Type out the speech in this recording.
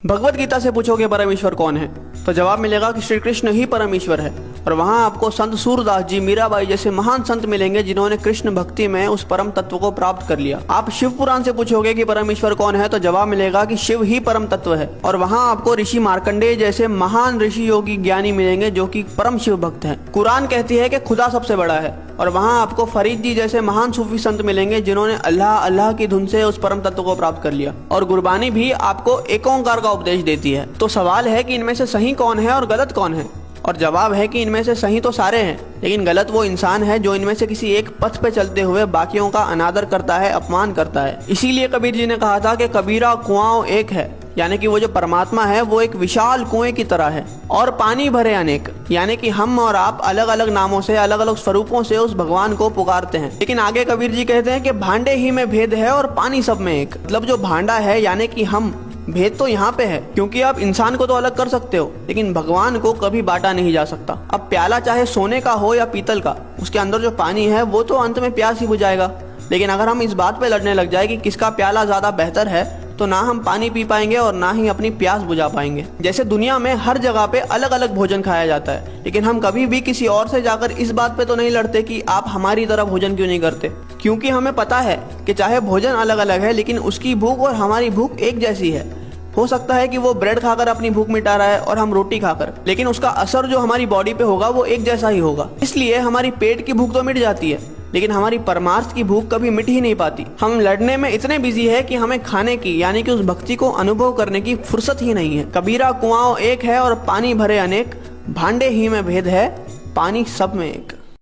भगवत गीता से पूछोगे परमेश्वर कौन है तो जवाब मिलेगा कि श्री कृष्ण ही परमेश्वर है। और वहाँ आपको संत सूरदास जी, मीराबाई जैसे महान संत मिलेंगे जिन्होंने कृष्ण भक्ति में उस परम तत्व को प्राप्त कर लिया। आप शिव पुराण से पूछोगे कि परमेश्वर कौन है तो जवाब मिलेगा कि शिव ही परम तत्व है। और वहाँ आपको ऋषि मार्कंडेय जैसे महान ऋषि योगी ज्ञानी मिलेंगे जो कि परम शिव भक्त हैं। कुरान कहती है कि खुदा सबसे बड़ा है। और वहाँ आपको फरीद जी जैसे महान सूफी संत मिलेंगे जिन्होंने अल्लाह अल्लाह की धुन से उस परम तत्व को प्राप्त कर लिया। और गुरबानी भी आपको एक ओंकार का उपदेश देती है। तो सवाल है कि इनमें से सही कौन है और गलत कौन है। और जवाब है कि इनमें से सही तो सारे हैं, लेकिन गलत वो इंसान है जो इनमें से किसी एक पथ पे चलते हुए बाकियों का अनादर करता है, अपमान करता है। इसीलिए कबीर जी ने कहा था कि कबीरा कुआं एक है, यानी कि वो जो परमात्मा है वो एक विशाल कुएं की तरह है और पानी भरे अनेक, यानी कि हम और आप अलग अलग नामों से, अलग अलग स्वरूपों से उस भगवान को पुकारते हैं। लेकिन आगे कबीर जी कहते हैं कि भांडे ही में भेद है और पानी सब में एक। मतलब जो भांडा है यानी कि हम, भेद तो यहाँ पे है, क्योंकि आप इंसान को तो अलग कर सकते हो लेकिन भगवान को कभी बांटा नहीं जा सकता। अब प्याला चाहे सोने का हो या पीतल का, उसके अंदर जो पानी है वो तो अंत में प्यास ही बुझाएगा। लेकिन अगर हम इस बात पे लड़ने लग जाए कि किसका प्याला ज्यादा बेहतर है तो ना हम पानी पी पाएंगे और ना ही अपनी प्यास बुझा पाएंगे। जैसे दुनिया में हर जगह पे अलग अलग भोजन खाया जाता है, लेकिन हम कभी भी किसी और से जाकर इस बात पे तो नहीं लड़ते कि आप हमारी तरह भोजन क्यों नहीं करते, क्योंकि हमें पता है कि चाहे भोजन अलग अलग है लेकिन उसकी भूख और हमारी भूख एक जैसी है। हो सकता है कि वो ब्रेड खाकर अपनी भूख मिटा रहा है और हम रोटी खाकर, लेकिन उसका असर जो हमारी बॉडी पे होगा वो एक जैसा ही होगा। इसलिए हमारी पेट की भूख तो मिट जाती है लेकिन हमारी परमार्थ की भूख कभी मिट ही नहीं पाती। हम लड़ने में इतने बिजी है कि हमें खाने की, यानी कि उस भक्ति को अनुभव करने की फुर्सत ही नहीं है। कबीरा कुआं एक है और पानी भरे अनेक, भांडे ही में भेद है, पानी सब में एक।